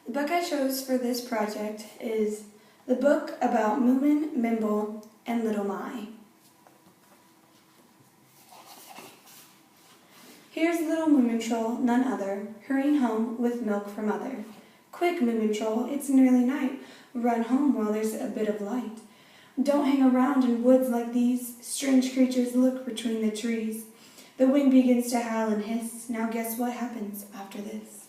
The book I chose for this project is the book about Moomin, Mimble, and Little My. Here's little Moomin Troll, none other, hurrying home with milk for mother. Quick, Moomin Troll, it's nearly night. Run home while there's a bit of light. Don't hang around in woods like these. Strange creatures lurk between the trees. The wind begins to howl and hiss. Now guess what happens after this?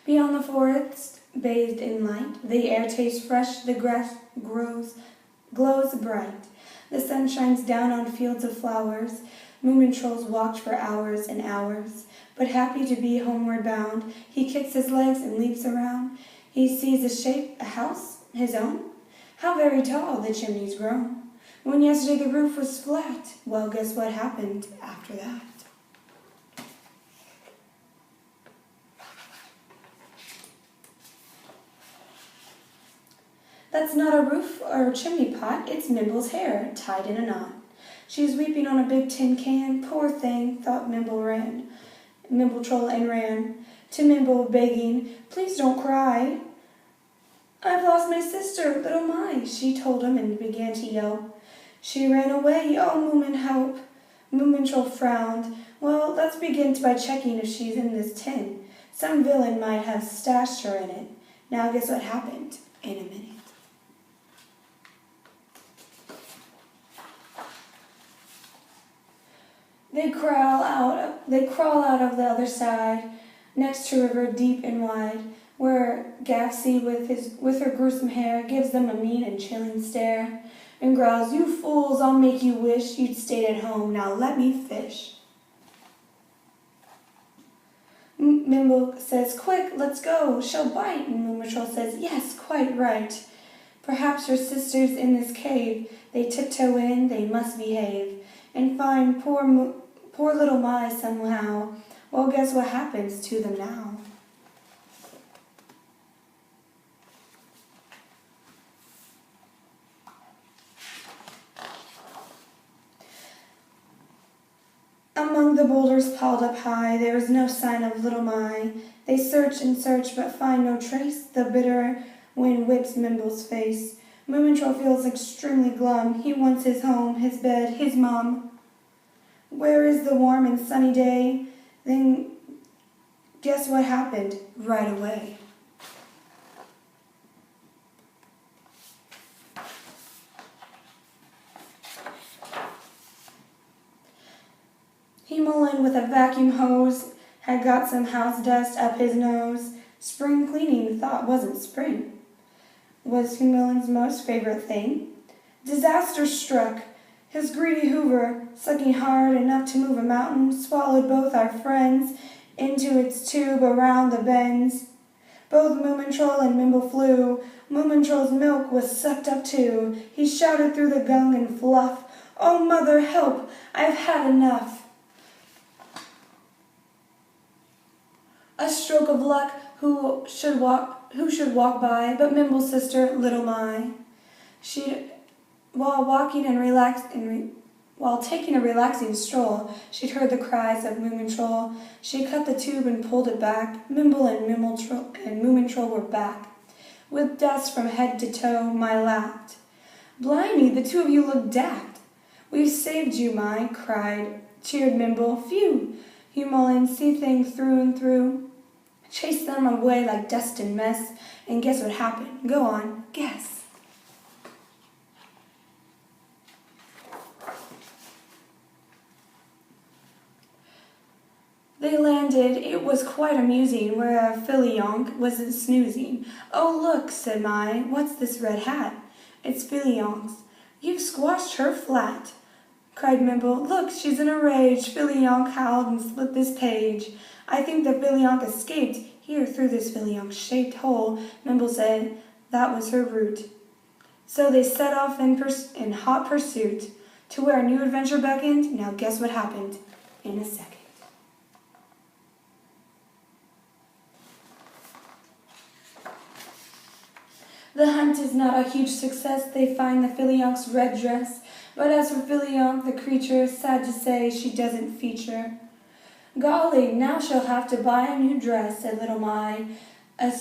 Beyond the forest, bathed in light, the air tastes fresh, the grass glows bright. The sun shines down on fields of flowers. Moomin Trolls walked for hours and hours, but happy to be homeward bound, he kicks his legs and leaps around. He sees a shape, a house, his own. How very tall the chimney's grown. When yesterday the roof was flat, well, guess what happened after that? That's not a roof or a chimney pot, it's Mimble's hair, tied in a knot. She's weeping on a big tin can. Poor thing, thought Mimble Troll, and ran to Mimble, begging, please don't cry. I've lost my sister, Little My, she told him and began to yell. She ran away, oh Moomin, help. Moomin Troll frowned. Well, let's begin by checking if she's in this tin. Some villain might have stashed her in it. Now guess what happened in a minute. They crawl out of the other side, next to a river deep and wide, where Gafsy with her gruesome hair gives them a mean and chilling stare, and growls, you fools, I'll make you wish you'd stayed at home, now let me fish. Mimble says, quick, let's go, she'll bite, and Moomin Troll says, yes, quite right. Perhaps your sister's in this cave, they tiptoe in, they must behave, and find poor Little My somehow. Well, guess what happens to them now? Among the boulders piled up high, there is no sign of Little My. They search and search, but find no trace. The bitter wind whips Mimble's face. Moomin Troll feels extremely glum. He wants his home, his bed, his mom. Where is the warm and sunny day? Then guess what happened right away? Himmelin with a vacuum hose had got some house dust up his nose. Spring cleaning thought wasn't spring. Was Himmelin's most favorite thing. Disaster struck. His greedy hoover, sucking hard enough to move a mountain, swallowed both our friends into its tube around the bends. Both Moomin Troll and Mimble flew. Moomin Troll's milk was sucked up too. He shouted through the gunk and fluff, oh, mother, help, I've had enough. A stroke of luck, who should walk by but Mimble's sister, Little My. While taking a relaxing stroll, she'd heard the cries of Moomin Troll. She cut the tube and pulled it back. Mimble and Moomin Troll were back, with dust from head to toe. My laughed. Blimey, the two of you look daft. We've saved you, My, cheered Mimble. Phew, Himmelin, see things through and through. Chased them away like dust and mess, and guess what happened? Go on, guess. They landed. It was quite amusing, where a Philionk wasn't snoozing. Oh, look, said My, what's this red hat? It's Philionk's. You've squashed her flat, cried Mimble. Look, she's in a rage. Philionk howled and split this page. I think the Philionk escaped here through this Philionk-shaped hole, Mimble said. That was her route. So they set off in hot pursuit to where a new adventure beckoned. Now guess what happened in a second. The hunt is not a huge success. They find the Philionk's red dress, But as for Philionk, the creature, sad to say, she doesn't feature. Golly, now she'll have to buy a new dress, said little Mai. A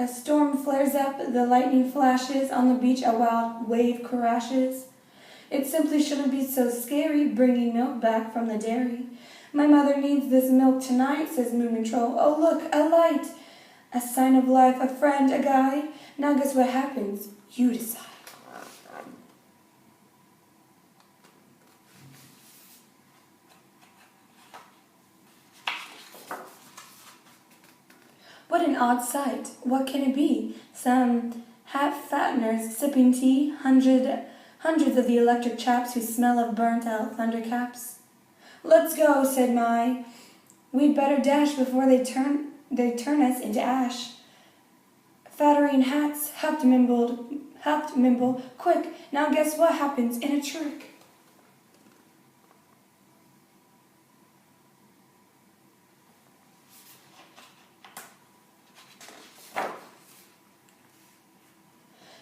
storm flares up, the lightning flashes, on the beach a wild wave crashes. It simply shouldn't be so scary, bringing milk back from the dairy. My mother needs this milk tonight, says Moomin Troll. Oh look, a light! A sign of life, a friend, a guide. Now guess what happens? You decide. What an odd sight. What can it be? Some hat-fatteners sipping tea, hundreds of the electric chaps who smell of burnt-out thundercaps. Let's go, said Mai. We'd better dash before they turn us into ash. Fattering hats, helped Mimble. Quick, now guess what happens in a trick?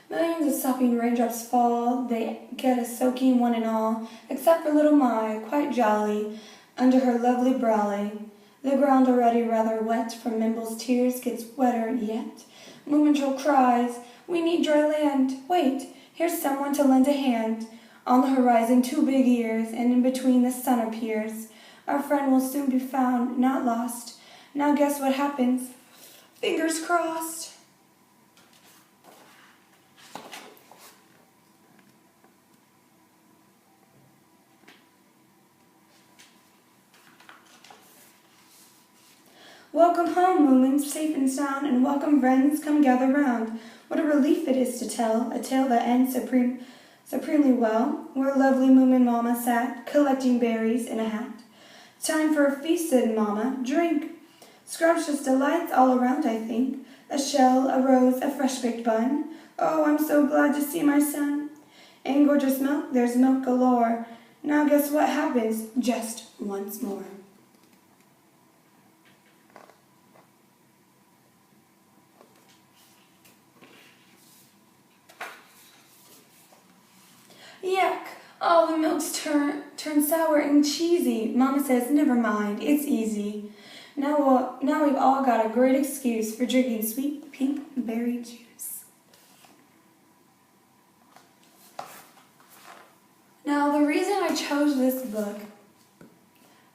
Millions of sopping raindrops fall, they get a soaking one and all, except for little Mai, quite jolly, under her lovely brolly. The ground already rather wet from Mimble's tears gets wetter yet. Moomin Troll cries, we need dry land. Wait, here's someone to lend a hand. On the horizon 2 big ears, and in between the sun appears. Our friend will soon be found, not lost. Now guess what happens? Fingers crossed. Welcome home, Moomin, safe and sound, and welcome friends, come gather round. What a relief it is to tell, a tale that ends supremely well, where lovely Moomin Mama sat, collecting berries in a hat. Time for a feast, said Mama, drink. Scrumptious delights all around, I think, a shell, a rose, a fresh-baked bun. Oh, I'm so glad to see my son. And gorgeous milk, there's milk galore. Now guess what happens just once more. Yuck! All the milk's turned sour and cheesy. Mama says, never mind, it's easy. Now we've all got a great excuse for drinking sweet pink berry juice. Now, the reason I chose this book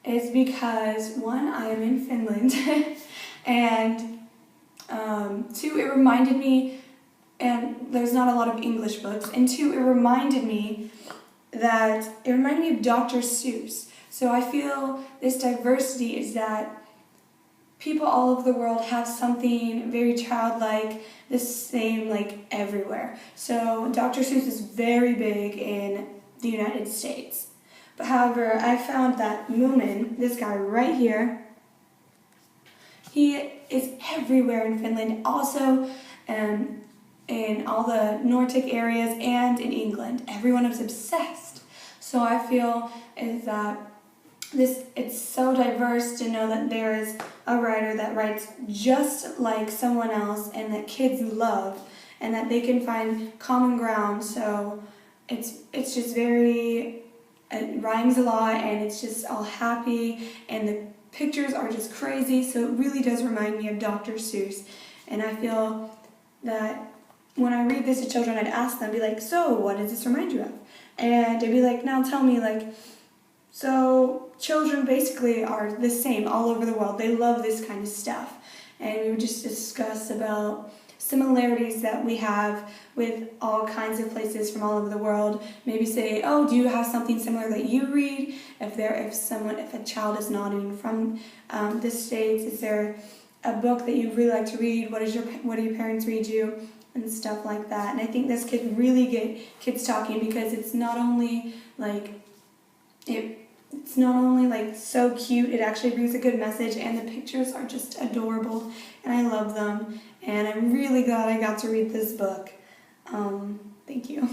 is because, one, I am in Finland, and two, it reminded me, and there's not a lot of English books, and two, it reminded me of Dr. Seuss. So I feel this diversity is that people all over the world have something very childlike, the same like everywhere. So Dr. Seuss is very big in the United States. But however, I found that Moomin, this guy right here, he is everywhere in Finland, also in all the Nordic areas and in England. Everyone is obsessed. So I feel is that it's so diverse to know that there is a writer that writes just like someone else and that kids love and that they can find common ground. So it's just very, it rhymes a lot and it's just all happy and the pictures are just crazy. So it really does remind me of Dr. Seuss. And I feel that when I read this to children, I'd ask them, be like, so what does this remind you of? And they'd be like, now tell me, like, so children basically are the same all over the world. They love this kind of stuff. And we would just discuss about similarities that we have with all kinds of places from all over the world. Maybe say, oh, do you have something similar that you read? If a child is not even from the States, is there a book that you really like to read? What do your parents read you? And stuff like that. And I think this could really get kids talking because it's not only like so cute, it actually brings a good message and the pictures are just adorable and I love them and I'm really glad I got to read this book. Thank you.